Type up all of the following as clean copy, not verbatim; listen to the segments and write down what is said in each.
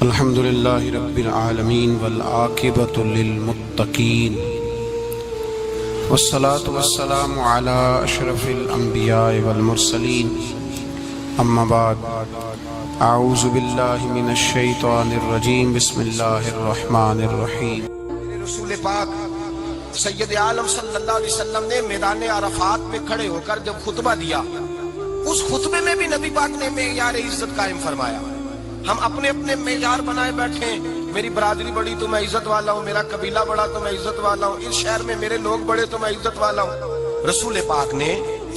الحمد للہ رب العالمین والعاقبۃ للمتقین والصلاة والسلام علی اشرف الانبیاء والمرسلین اما بعد اعوذ باللہ من الشیطان الرجیم بسم اللہ الرحمن الرحیم۔ رسول پاک سید عالم صلی اللہ علیہ وسلم نے میدان عرفات میں کھڑے ہو کر جب خطبہ دیا، اس خطبے میں بھی نبی پاک نے معیار عزت قائم فرمایا۔ ہم اپنے اپنے معیار بنائے بیٹھے ہیں، میری برادری بڑی تو میں عزت والا ہوں، میرا قبیلہ بڑا تو میں عزت والا ہوں، اس شہر میں میرے لوگ بڑے تو میں عزت والا ہوں۔ رسول پاک نے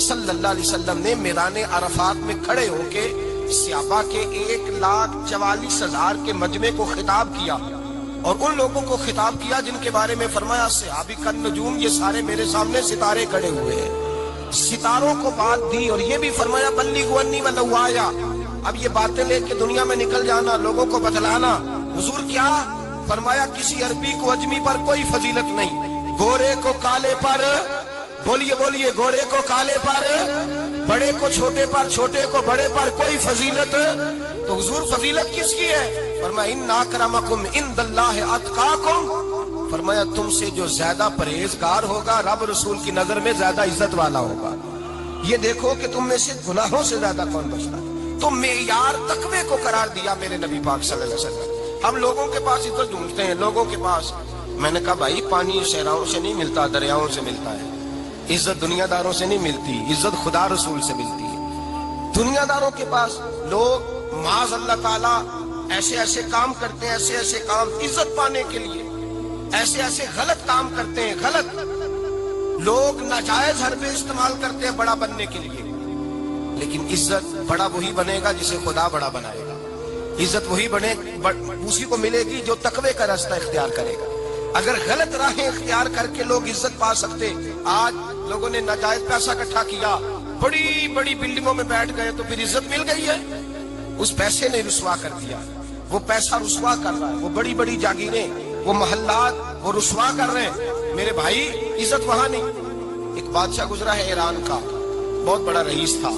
صلی اللہ علیہ وسلم نے میدان عرفات میں کھڑے ہو کے صحابہ کے 1,44,000 کے مجمع کو خطاب کیا، اور ان لوگوں کو خطاب کیا جن کے بارے میں فرمایا صحابی النجوم، یہ سارے میرے سامنے ستارے کھڑے ہوئے ہیں۔ ستاروں کو بات دی اور یہ بھی فرمایا بلغوا انی ولو آیا، اب یہ باتیں لے کے دنیا میں نکل جانا، لوگوں کو بتلانا۔ حضور کیا فرمایا؟ کسی عربی کو اجمی پر کوئی فضیلت نہیں، گورے کو کالے پر، بولیے بولیے، گورے کو کالے پر، بڑے کو چھوٹے پر، چھوٹے کو بڑے پر کوئی فضیلت۔ تو حضور فضیلت کس کی ہے؟ فرمایا ان اکرمکم عند اللہ اتقاکم، فرمایا تم سے جو زیادہ پرہیزگار ہوگا رب رسول کی نظر میں زیادہ عزت والا ہوگا۔ یہ دیکھو کہ تم میں سے گناہوں سے زیادہ کون بچتا ہے۔ تو معیار تقوی کو قرار دیا میرے نبی پاک صلی اللہ علیہ وسلم۔ ہم لوگوں کے پاس عزت ڈھونڈتے ہیں، لوگوں کے پاس، میں نے کہا بھائی پانی صحراؤں سے نہیں ملتا، دریاؤں سے ملتا ہے۔ عزت دنیا داروں سے نہیں ملتی، عزت خدا رسول سے ملتی ہے۔ دنیا داروں کے پاس لوگ معاذ اللہ تعالیٰ ایسے ایسے کام کرتے ہیں، ایسے ایسے کام عزت پانے کے لیے، ایسے ایسے غلط کام کرتے ہیں، غلط لوگ ناجائز حربے استعمال کرتے ہیں بڑا بننے کے لیے۔ لیکن عزت بڑا وہی بنے گا جسے خدا بڑا بنائے گا۔ عزت وہی بنے اسی کو ملے گی جو تقوی کا راستہ اختیار کرے گا۔ اگر غلط راہیں اختیار کر کے لوگ عزت پا سکتے، آج لوگوں نے ناجائز پیسہ اکٹھا کیا، بڑی بڑی بلڈنگوں میں بیٹھ گئے تو پھر عزت مل گئی ہے؟ اس پیسے نے رسوا کر دیا، وہ پیسہ رسوا کر رہا ہے، وہ بڑی بڑی جاگیریں، وہ محلات وہ رسوا کر رہے ہیں۔ میرے بھائی عزت وہاں نہیں۔ ایک بادشاہ گزرا ہے ایران کا، بہت بڑا رئیس تھا۔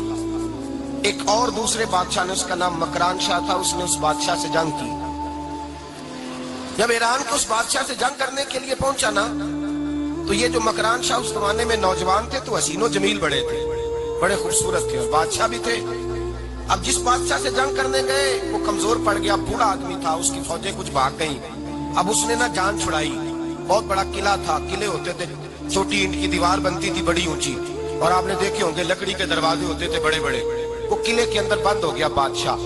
ایک اور دوسرے بادشاہ نے، اس کا نام مکران شاہ تھا، اس نے اس بادشاہ سے جنگ کی۔ جب ایران کو اس بادشاہ سے جنگ کرنے کے لیے پہنچا نا، تو یہ جو مکران شاہ اس زمانے میں نوجوان تھے تو حسین و جمیل بڑے تھے، بڑے خوبصورت تھے، اور بادشاہ بھی تھے۔ اب جس بادشاہ سے جنگ کرنے گئے وہ کمزور پڑ گیا، بوڑھا آدمی تھا، اس کی فوجیں کچھ بھاگ گئیں۔ اب اس نے نا جان چھڑائی۔ بہت بڑا قلعہ تھا، قلعے ہوتے تھے، چھوٹی اینٹ کی دیوار بنتی تھی بڑی اونچی، اور آپ نے دیکھے ہوں گے لکڑی کے دروازے ہوتے تھے بڑے بڑے۔ وہ قلعے کے اندر بند ہو گیا بادشاہ۔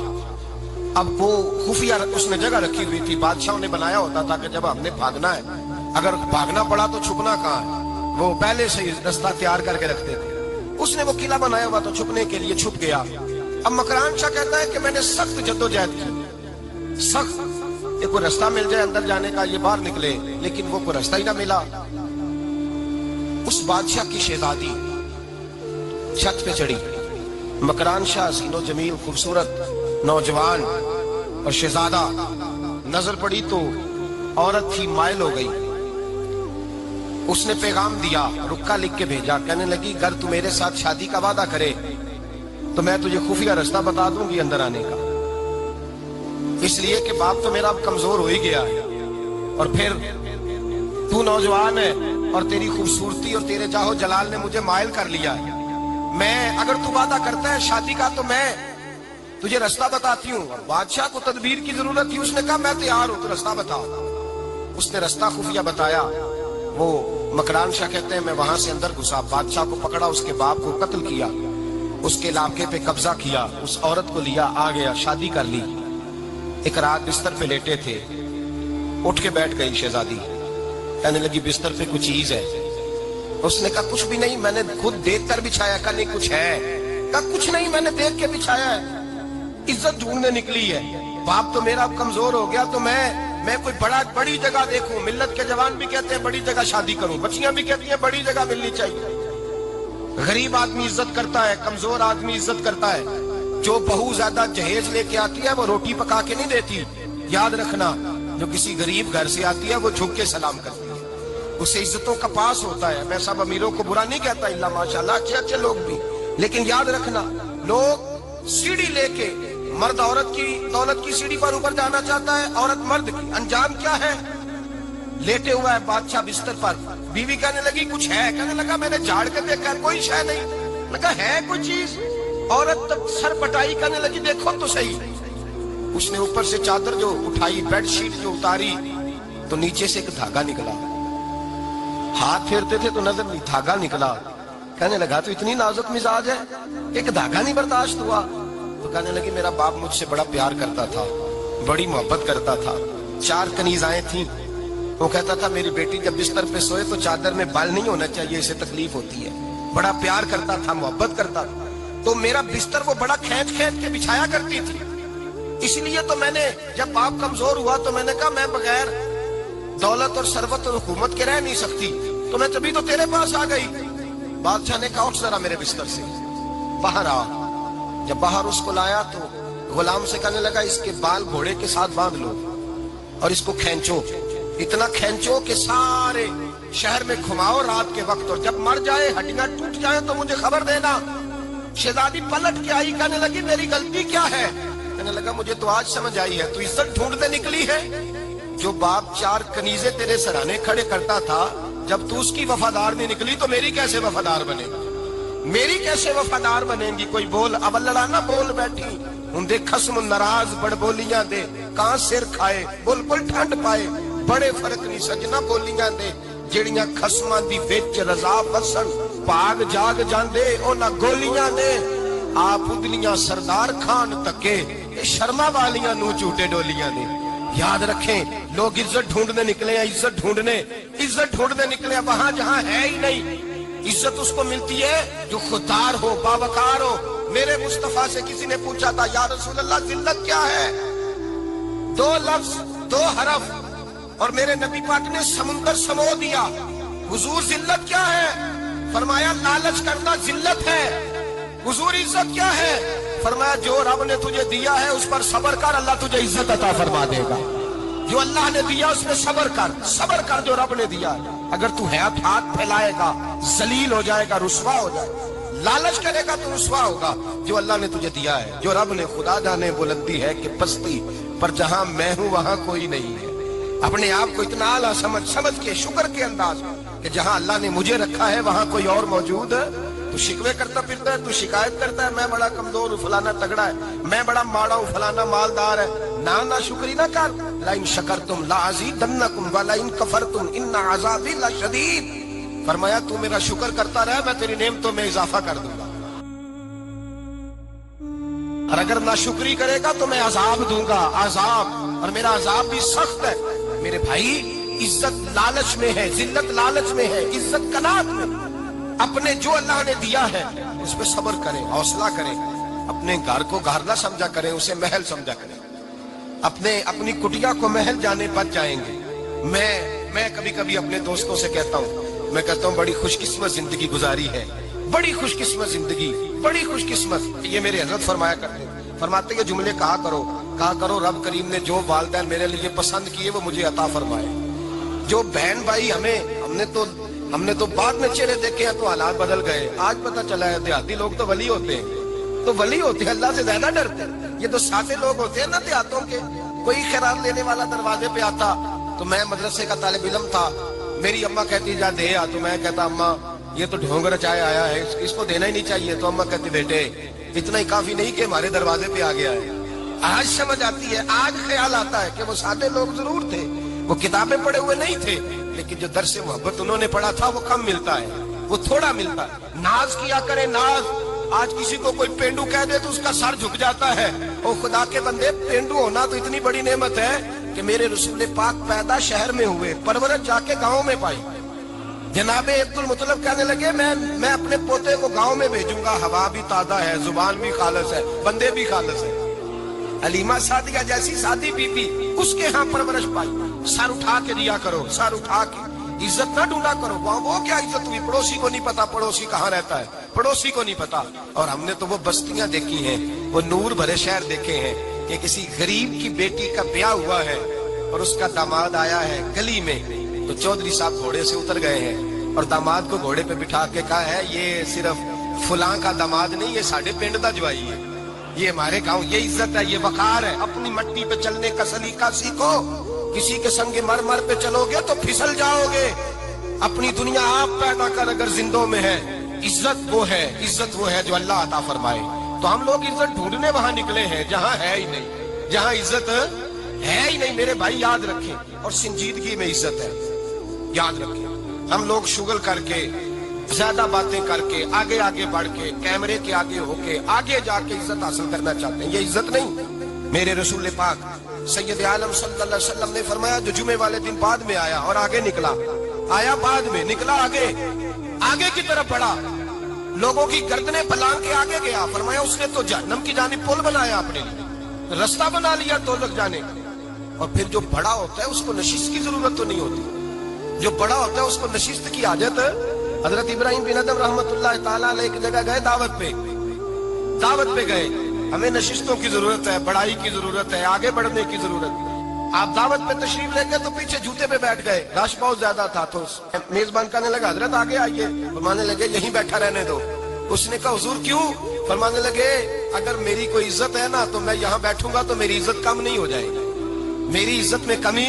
اب وہ خفیہ اس نے جگہ رکھی ہوئی تھی، بادشاہوں نے بنایا ہوتا تھا کہ جب ہم نے بھاگنا ہے، اگر بھاگنا پڑا تو چھپنا کہاں ہے، وہ پہلے سے رستہ تیار کر کے رکھتے تھے۔ اس نے وہ قلعہ بنایا ہوا تو چھپنے کے لیے چھپ گیا۔ اب مکران شاہ کہتا ہے کہ میں نے سخت جدوجہد کی، سخت، یہ کوئی رستہ مل جائے اندر جانے کا، یہ باہر نکلے، لیکن وہ کوئی رستہ ہی نہ ملا۔ اس بادشاہ کی شہزادی چھت پہ چڑھی، مکران شاہ حسین و جمیل، خوبصورت نوجوان اور شہزادہ، نظر پڑی تو عورت تھی، مائل ہو گئی۔ اس نے پیغام دیا، رکا لکھ کے بھیجا، کہنے لگی اگر تو میرے ساتھ شادی کا وعدہ کرے تو میں تجھے خفیہ رستہ بتا دوں گی اندر آنے کا، اس لیے کہ باپ تو میرا اب کمزور ہو ہی گیا ہے، اور پھر تو نوجوان ہے اور تیری خوبصورتی اور تیرے جاہو جلال نے مجھے مائل کر لیا ہے۔ میں اگر تو وعدہ کرتا ہے شادی کا تو میں تجھے رستہ بتاتی ہوں۔ بادشاہ کو تدبیر کی ضرورت تھی، اس نے کہا میں تیار ہوں، تو رستہ بتا۔ اس نے رستہ خفیہ بتایا۔ وہ مکران شاہ کہتے ہیں میں وہاں سے اندر گھسا، بادشاہ کو پکڑا، اس کے باپ کو قتل کیا، اس کے علاقے پہ قبضہ کیا، اس عورت کو لیا، آ گیا، شادی کر لی۔ ایک رات بستر پہ لیٹے تھے، اٹھ کے بیٹھ گئی شہزادی، کہنے لگی بستر پہ کچھ چیز ہے۔ اس نے کہا کچھ بھی نہیں، میں نے خود دیکھ کر بچھایا۔ کہا نہیں کچھ ہے۔ کہا کچھ نہیں، میں نے دیکھ کے بچھایا ہے، عزت ڈھونڈنے نکلی ہے، باپ تو میرا اب کمزور ہو گیا، تو میں کوئی بڑی جگہ دیکھوں۔ ملت کے جوان بھی کہتے ہیں بڑی جگہ شادی کروں، بچیاں بھی کہتی ہیں بڑی جگہ ملنی چاہیے۔ غریب آدمی عزت کرتا ہے، کمزور آدمی عزت کرتا ہے۔ جو بہو زیادہ جہیز لے کے آتی ہے وہ روٹی پکا کے نہیں دیتی، یاد رکھنا۔ جو کسی غریب گھر سے آتی ہے وہ جھک کے سلام کرتی ہے، اسے عزتوں کا پاس ہوتا ہے۔ میں سب امیروں کو برا نہیں کہتا، اللہ ماشاءاللہ اچھے اچھے لوگ بھی، لیکن یاد رکھنا لوگ سیڑھی لے کے مرد عورت کی دولت کی سیڑھی پر اوپر جانا چاہتا ہے، عورت مرد کی، انجام کیا ہے؟ لیٹے ہوا ہے بادشاہ بستر پر، بیوی کہنے لگی کچھ ہے، کہنے لگا میں نے جھاڑ کے دیکھا کوئی شے نہیں، لگا ہے کوئی چیز، عورت تب سر پٹائی، کہنے لگی دیکھو تو صحیح، اس نے اوپر سے چادر جو اٹھائی، بیڈ شیٹ جو اتاری، تو نیچے سے ایک دھاگا نکلا، ہاتھ پھیرتے تھے تو نظر نہیں، دھاگا نکلا، کہنے لگا تو اتنی نازک مزاج ہے، ایک دھاگا نہیں برداشت ہوا، تو کہنے لگی میرا باپ مجھ سے بڑا پیار کرتا تھا، بڑی محبت کرتا تھا، 4 کنیزائیں تھیں، وہ کہتا تھا میری بیٹی جب بستر پہ سوئے تو چادر میں بال نہیں ہونا چاہیے، اسے تکلیف ہوتی ہے، بڑا پیار کرتا تھا، محبت کرتا تھا، تو میرا بستر وہ بڑا کھینچ کھینچ کے بچھایا کرتی تھی، اس لیے تو میں نے جب باپ کمزور ہوا تو میں نے کہا میں بغیر دولت اور ثروت اور حکومت کے رہ نہیں سکتی، تو میں تبھی تو تیرے پاس آ گئی۔ بادشاہ نے کہا اٹھ ذرا میرے بستر سے، باہر آ، جب باہر اس کو لایا تو غلام سے کہنے لگا اس کے بال گھوڑے کے ساتھ باندھ لو اور اس کو کھینچو، اتنا کھینچو کہ سارے شہر میں گھماؤ رات کے وقت، اور جب مر جائے ہڈیاں ٹوٹ جائیں تو مجھے خبر دینا۔ شہزادی پلٹ کے آئی، کہنے لگی میری غلطی کیا ہے؟ کہنے لگا مجھے تو آج سمجھ آئی ہے، تو عزت ڈھونڈنے نکلی ہے، جو باپ 4 کنیزیں تیرے سرانے کھڑے کرتا تھا، جب تو اس کی وفادار نہیں نکلی تو میری کیسے وفادار بنے گی؟ میری کیسے وفادار بنے گی؟ کوئی بول، اب لڑانا بول بیٹھی ہوں دے خصم ناراض بڑ بولیاں دے، کہاں سر کھائے بلبل ٹھنڈ پائے، بڑے فرق نہیں سجنا بولیاں دے، جڑیاں خصماں دی وچ رضا وسن، پاگ جاگ جاندے اونا گولیاں دے، آپ ادلیاں سردار خان تکے، شرما والیاں نو جھوٹے ڈولیاں دے۔ یاد رکھیں لوگ عزت ڈھونڈنے نکلے ہیں، عزت ڈھونڈنے نکلے ہیں وہاں جہاں ہے ہی نہیں۔ عزت اس کو ملتی ہے جو خوددار ہو، باوقار ہو۔ میرے مصطفیٰ سے کسی نے پوچھا تھا یا رسول اللہ ذلت کیا ہے؟ 2 لفظ 2 حرف اور میرے نبی پاک نے سمندر سمو دیا۔ حضور ذلت کیا ہے؟ فرمایا لالچ کرنا ذلت ہے۔ حضور عزت کیا ہے؟ فرمایا جو رب نے تجھے دیا ہے اس پر صبر کر، اللہ تجھے عزت عطا فرما دے گا۔ جو اللہ نے دیا اس میں صبر کر جو رب نے دیا۔ اگر تو ہاتھ پھیلائے گا ذلیل ہو جائے گا، رسوا ہو جائے گا، لالچ کرے گا تو رسوا ہوگا۔ جو اللہ نے تجھے دیا ہے، جو رب نے، خدا جانے بلندی ہے کہ پستی پر جہاں میں ہوں وہاں کوئی نہیں ہے۔ اپنے آپ کو اتنا اعلیٰ سمجھ کے شکر کے انداز کہ جہاں اللہ نے مجھے رکھا ہے وہاں کوئی اور موجود ہے۔ تو شکوے کرتا پھرتا ہے، تو شکایت کرتا ہے میں بڑا کمزور ہوں، فلانا تگڑا ہے، میں بڑا ماڑا ہوں، فلانا مالدار ہے، نہ شکری نہ کر۔ لئن شکرتم لازیدنکم ولئن کفرتم ان عذابی لشدید۔ فرمایا تو میرا شکر کرتا رہے، میں تیری نعمتوں میں اضافہ کر دوں گا، اور اگر نہ شکری کرے گا تو میں عذاب دوں گا، عذاب، اور میرا عذاب بھی سخت ہے۔ میرے بھائی عزت لالچ میں ہے، ذلت لالچ میں ہے، عزت کنات میں۔ اپنے جو اللہ نے دیا ہے اس پہ صبر کریں، حوصلہ کریں، اپنے گھر کو گھر نہ سمجھا کریں، اسے محل سمجھا کریں۔ اپنی کٹیا کو محل جانے بچ جائیں گے۔ میں کبھی کبھی اپنے دوستوں سے کہتا ہوں بڑی خوش قسمت زندگی گزاری ہے، بڑی خوش قسمت زندگی، بڑی خوش قسمت۔ یہ میرے حضرت فرمایا کرتے، فرماتے کہ جملے کہا کرو رب کریم نے جو والدین میرے لیے پسند کیے وہ مجھے عطا فرمائے۔ جو بہن بھائی ہم نے تو بعد میں چہرے دیکھے ہیں تو حالات بدل گئے، آج پتہ چلا ہے دیہاتی لوگ تو ولی ہوتے ہیں، اللہ سے زیادہ ڈرتے ہیں۔ یہ تو سادے لوگ ہوتے ہیں نا دیہاتوں کے، کوئی خیرات لینے والا دروازے پہ آتا تو میں مدرسے کا طالب علم تھا، میری اماں کہتی جا دے آ، تو میں کہتا اماں یہ تو ڈھونگ رچائے آیا ہے، اس کو دینا ہی نہیں چاہیے، تو اماں کہتی بیٹے اتنا ہی کافی نہیں کہ ہمارے دروازے پہ آ گیا ہے۔ آج سمجھ آتی ہے، آج خیال آتا ہے کہ وہ سادے لوگ ضرور تھے، وہ کتابیں پڑھے ہوئے نہیں تھے، لیکن جو درس محبت انہوں نے پڑھا تھا وہ کم ملتا ہے، وہ تھوڑا ملتا ہے۔ ناز کیا کرے، ناز۔ آج کسی کو کوئی پینڈو کہہ دے تو اس کا سر جھک جاتا ہے۔ او خدا کے بندے، پینڈو ہونا تو اتنی بڑی نعمت ہے کہ میرے رسول پاک پیدا شہر میں ہوئے، پرورش جا کے گاؤں میں پائی۔ جناب عبد المطلب کہنے لگے میں اپنے پوتے کو گاؤں میں بھیجوں گا، ہوا بھی تازہ ہے، زبان بھی خالص ہے، بندے بھی خالص ہے۔ حلیمہ سعدیہ جیسی سادی بی بی، اس کے ہاں پرورش پائی۔ سر اٹھا کے دیا کرو، سر اٹھا کے، عزت نہ ڈھونڈا کرو۔ وہ کیا عزت ہوئی؟ پڑوسی کو نہیں پتا پڑوسی کہاں رہتا ہے، پڑوسی کو نہیں پتا۔ اور ہم نے تو وہ بستیاں دیکھی ہیں، وہ نور بھرے شہر دیکھے ہیں کہ کسی غریب کی بیٹی کا بیاہ ہوا ہے اور اس کا داماد آیا ہے گلی میں، تو چودھری صاحب گھوڑے سے اتر گئے ہیں اور داماد کو گھوڑے پہ بٹھا کے کہا ہے یہ صرف فلاں کا داماد نہیں، یہ ساڑھے پنڈ دا جوائی ہے۔ یہ ہمارے گاؤں یہ عزت ہے، یہ وقار ہے. اپنی مٹی پہ چلنے کا سلیقہ سیکھو. کسی کے سنگ مرمر پہ چلو گے تو پھسل جاؤ گے. اپنی دنیا آپ پیدا کر اگر زندوں میں ہے. عزت وہ ہے جو اللہ عطا فرمائے. تو ہم لوگ عزت ڈھونڈنے وہاں نکلے ہیں جہاں ہے ہی نہیں، جہاں عزت ہے ہی نہیں. میرے بھائی یاد رکھیں، اور سنجیدگی میں عزت ہے، یاد رکھیں. ہم لوگ شغل کر کے، زیادہ باتیں کر کے، آگے آگے بڑھ کے، کیمرے کے آگے ہو کے، آگے جا کے عزت حاصل کرنا چاہتے ہیں. یہ عزت نہیں. میرے رسول پاک سید عالم صلی اللہ علیہ وسلم نے فرمایا جو جمعے والے دن بعد میں آیا اور آگے نکلا، آیا بعد میں، نکلا آگے کی طرف بڑھا، لوگوں کی گردنیں پلانگ کے آگے گیا. فرمایا اس نے تو جہنم کی جانب پل بنایا، اپنے لیے رستہ بنا لیا دوزخ جانے کا. اور پھر جو بڑا ہوتا ہے اس کو نشست کی ضرورت تو نہیں ہوتی. جو بڑا ہوتا ہے اس کو نشست کی حاجت. حضرت ابراہیم بن ادم رحمت اللہ تعالیٰ علیہ ایک جگہ گئے، دعوت پہ گئے. ہمیں نشستوں کی ضرورت ہے، بڑائی کی ضرورت ہے، آگے بڑھنے کی ضرورت ہے. آپ دعوت پہ تشریف لے گئے تو پیچھے جوتے پہ بیٹھ گئے، رش بہت زیادہ تھا. تو میزبان کہنے لگا حضرت آگے آئیے. فرمانے لگے یہیں بیٹھا رہنے دو. اس نے کہا حضور کیوں؟ فرمانے لگے اگر میری کوئی عزت ہے نا تو میں یہاں بیٹھوں گا تو میری عزت کم نہیں ہو جائے گی. میری عزت میں کمی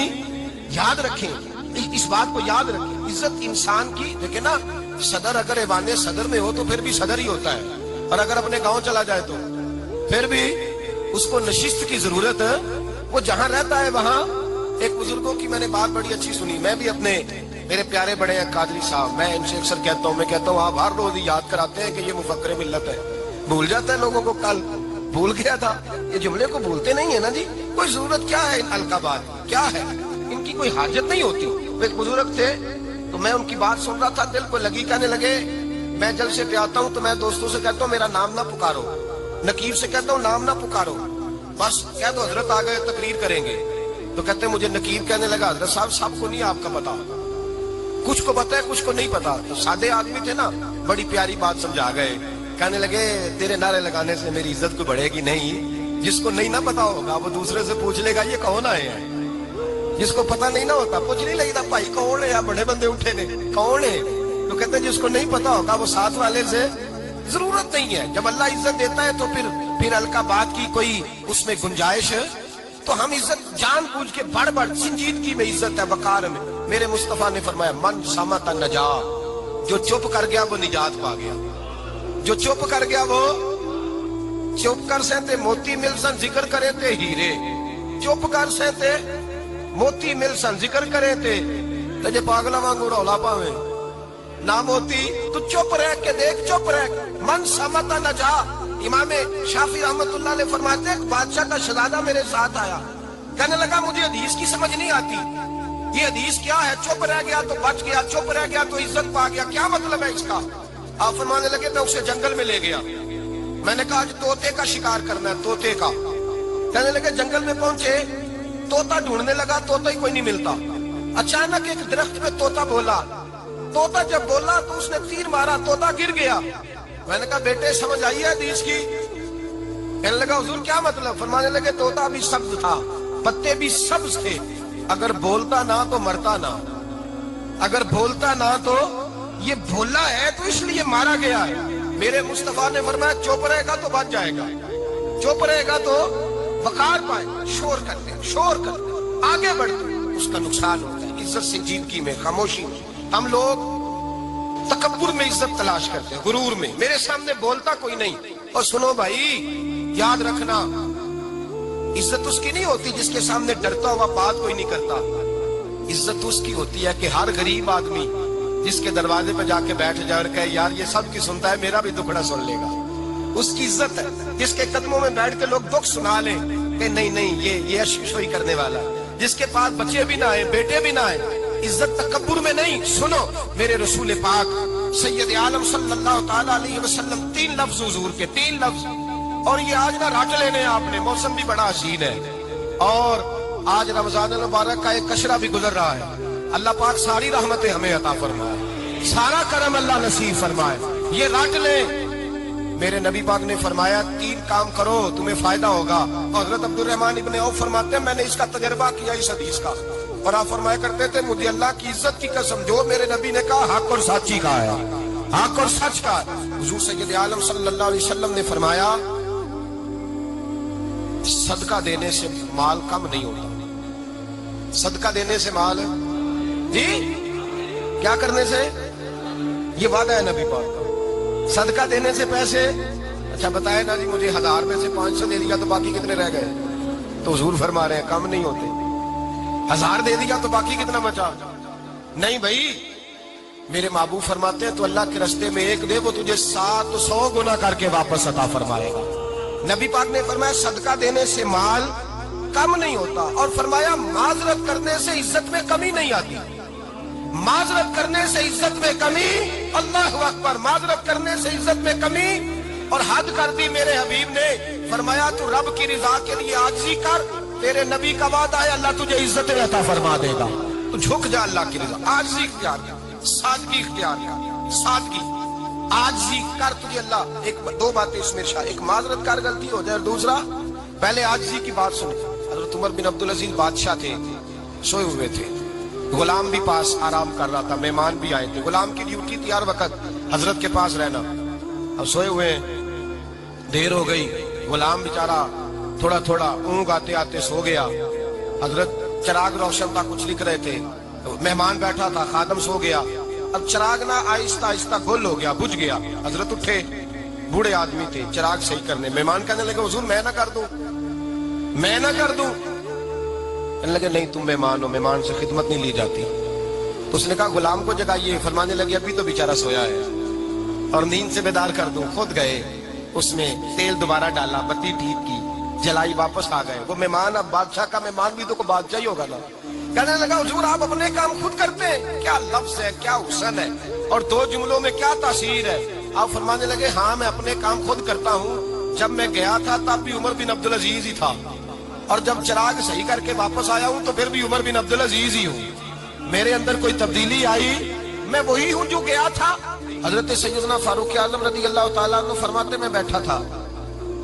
یاد رکھیں، اس بات کو یاد رکھیں. عزت انسان کی دیکھیں نا، صدر اگر ایوان صدر میں ہو تو پھر بھی صدر ہی ہوتا ہے، اور اگر اپنے گاؤں چلا جائے تو پھر بھی اس کو نشست کی ضرورت ہے. وہ جہاں رہتا ہے وہاں. ایک بزرگوں کی میں نے بات بڑی اچھی سنی. میں بھی اپنے میرے پیارے بڑے ہیں قادری صاحب، میں ان سے اکثر کہتا ہوں آپ ہر روز یاد کراتے ہیں کہ یہ مفکر ملت ہے. بھول جاتا ہے لوگوں کو. کل بھول گیا تھا. یہ جملے کو بھولتے نہیں ہے نا جی. کوئی ضرورت کیا ہے ان القابات، کیا ہے ان کی کوئی حاجت نہیں ہوتی. وہ ایک بزرگ تھے تو میں ان کی بات سن رہا تھا، دل کو لگی. کہنے لگے میں جلسے پہ آتا ہوں تو میں دوستوں سے کہتا ہوں میرا نام نہ پکارو، نقیب سے کہتا ہوں نام نہ پکارو، بس کہہ دو حضرت آ گئے تقریر کریں گے. تو کہتے مجھے نقیب کہنے لگا حضرت صاحب سب کو نہیں آپ کا پتا، کچھ کو پتا ہے کچھ کو نہیں پتا. تو سادے آدمی تھے نا، بڑی پیاری بات سمجھا گئے. کہنے لگے تیرے نعرے لگانے سے میری عزت کو بڑھے گی نہیں. جس کو نہیں نہ پتا ہوگا وہ دوسرے سے پوچھ لے گا یہ کون آئے ہیں. جس کو پتا نہیں نہ ہوتا پوچھ نہیں لگتا بھائی کون ہے، یا بڑے بندے اٹھے نے کون ہے. تو کہتے ہیں جس کو نہیں پتا ہوگا وہ ساتھ والے سے ضرورت نہیں ہے. جب اللہ عزت دیتا ہے تو پھر ہلکا بات کی کوئی اس میں گنجائش ہے. تو ہم عزت جان بوجھ کے بڑھ سنجیدگی میں عزت ہے، وقار میں. میرے مصطفیٰ نے فرمایا من سمت نجا، جو چپ کر گیا وہ نجات پا گیا. جو چپ کر گیا وہ چپ کر سہتے موتی مل سن ذکر کرے تے ہیرے. چپ کر سہتے موتی مل سن ذکر کرے تے جے پاگلا وانگو رولا پاوے نہ موتی. تو چپ رہ کے دیکھ، چپ رہ. من سمت نجا. امام شافعی رحمت اللہ علیہ فرماتے ہیں بادشاہ کا شہزادہ میرے ساتھ آیا، کہنے لگا مجھے حدیث کی سمجھ نہیں آتی، یہ حدیث کیا ہے؟ چپ رہ گیا تو بچ گیا، چپ رہ گیا تو عزت پا گیا، کیا مطلب ہے اس کا؟ آپ فرمانے لگے میں اسے جنگل میں لے گیا. میں نے کہا آج طوطے کا شکار کرنا ہے، طوطے کا. کہنے لگے جنگل میں پہنچے، طوطا ڈھونڈنے لگا، طوطا ہی کوئی نہیں ملتا. اچانک ایک درخت پہ طوطا بولا. طوطا جب بولا تو اس نے تیر مارا، طوطا گر گیا. میں نے کہا بیٹے سمجھ آئی ہے حدیث کی؟ کہنے لگا حضور کیا مطلب؟ فرمانے لگے طوطا بھی سبز تھا، پتے بھی سبز تھے، اگر بولتا نہ تو مرتا نہ، اگر بولتا نہ تو یہ بولا ہے تو اس لیے مارا گیا ہے. میرے مصطفیٰ نے فرمایا چپ رہے گا تو بچ جائے گا، چپ رہے گا تو وقار پائے. شور کرتے آگے بڑھتے اس کا نقصان ہوتا ہے. عزت سنجیدگی میں، خاموشی میں. ہم لوگ تکبر میں عزت تلاش کرتے ہیں، غرور میں. میرے سامنے بولتا کوئی نہیں. اور سنو بھائی یاد رکھنا، عزت اس کی نہیں ہوتی جس کے سامنے ڈرتا ہوا بات کوئی نہیں کرتا. عزت اس کی ہوتی ہے کہ ہر غریب آدمی جس کے دروازے پہ جا کے بیٹھ جائے اور کہے یار یہ سب کی سنتا ہے میرا بھی دکھڑا سن لے گا، اس کی عزت ہے. جس کے قدموں میں بیٹھ کے لوگ دکھ سنا لیں کہ نہیں یہ اشوئی کرنے والا. جس کے پاس بچے بھی نہ آئے، بیٹے بھی نہ آئے. عزت تکبر میں نہیں. سنو میرے رسول پاک سید عالم صلی اللہ تعالی علیہ وسلم 3 لفظ حضور کے، 3 لفظ. اور یہ آج نہ رٹ لینے آپ نے، موسم بھی بڑا حسین ہے اور آج رمضان المبارک کا ایک کشرہ بھی گزر رہا ہے. اللہ پاک ساری رحمتیں ہمیں عطا فرمائے، سارا کرم اللہ نصیب فرمائے. یہ رٹ لیں. میرے نبی پاک نے فرمایا 3 کام کرو تمہیں فائدہ ہوگا. حضرت عبد الرحمن ابن عوف فرماتے ہیں میں نے اس کا تجربہ کیا اس حدیث کا، اور آپ فرمایا کرتے تھے مجھے اللہ کی عزت کی قسم جو میرے نبی نے کہا حق اور سچی کہا ہے، حق اور سچ کا. حضور سید عالم صلی اللہ علیہ وسلم نے فرمایا صدقہ دینے سے مال کم نہیں ہوتا. صدقہ دینے سے مال جی کیا کرنے سے؟ یہ وعدہ ہے نبی پاک کا. صدقہ دینے سے پیسے. اچھا بتائے نا جی مجھے 1000 میں سے 500 دے دیا تو باقی کتنے رہ گئے؟ تو حضور فرما رہے ہیں کم نہیں ہوتے. 1000 دے دیا تو باقی کتنا بچا؟ نہیں بھائی، میرے محبوب فرماتے ہیں تو اللہ کے راستے میں ایک دے وہ تجھے 700 گنا کر کے واپس عطا فرمائے گا. نبی پاک نے فرمایا صدقہ دینے سے مال کم نہیں ہوتا، اور فرمایا معذرت کرنے سے عزت میں کمی نہیں آتی. معذرت کرنے سے عزت میں کمی، اللہ اکبر، معذرت کرنے سے عزت میں کمی. اور حد کر دی میرے حبیب نے، فرمایا تو رب کی رضا کے لیے عاجزی کر، تیرے نبی کا وعدہ ہے اللہ تجھے عزت عطا فرما دے گا. تو جھک جا اللہ کی رضا، عاجزی اختیار کر، سادگی اختیار کر، سادگی عاجزی کر، تجھے اللہ. ایک دو باتیں اس میں ایک معذرت کر غلطی ہو جائے، اور دوسرا پہلے عاجزی کی بات سنیں. حضرت عمر بن عبدالعزیز بادشاہ تھے، سوئے ہوئے تھے، غلام بھی پاس آرام کر رہا تھا، مہمان بھی آئے تھے. غلام کی ڈیوٹی تھی ہر وقت حضرت کے پاس رہنا. اب سوئے ہوئے دیر ہو گئی، غلام بیچارہ تھوڑا تھوڑا اونگ آتے آتے سو گیا. حضرت چراغ روشن تھا، کچھ لکھ رہے تھے. مہمان بیٹھا تھا، خادم سو گیا. اب چراغ نہ آہستہ آہستہ گل ہو گیا، بجھ گیا. حضرت اٹھے، بوڑھے آدمی تھے، چراغ صحیح کرنے. مہمان کہنے لگے حضور میں نہ کر دوں، میں نہ کر دوں. کہنے لگے نہیں تم مہمان ہو، مہمان سے خدمت نہیں لی جاتی. تو اس نے کہا غلام کو جگائیے. فرمانے لگے ابھی تو بیچارہ سویا ہے اور نیند سے بیدار کر دوں. خود گئے، اس میں تیل دوبارہ ڈالا، بتی ٹھیک کی، جلائی، واپس آ گئے. وہ مہمان اب بادشاہ کا مہمان بھی تو کو بادشاہ ہی ہوگا نا. کہنے لگا حضور آپ اپنے کام خود کرتے ہیں. کیا لفظ ہے، کیا حسن ہے، اور دو جملوں میں کیا تاثیر ہے. آپ فرمانے لگے ہاں میں اپنے کام خود کرتا ہوں. جب میں گیا تھا تب بھی عمر بن عبدالعزیز ہی تھا، اور جب چراغ صحیح کر کے واپس آیا ہوں تو پھر بھی عمر بن عبدالعزیز ہی ہوں. میرے اندر کوئی تبدیلی آئی؟ میں وہی ہوں جو گیا تھا. حضرت سیدنا فاروق اعظم رضی اللہ تعالیٰ عنہ فرماتے میں بیٹھا تھا،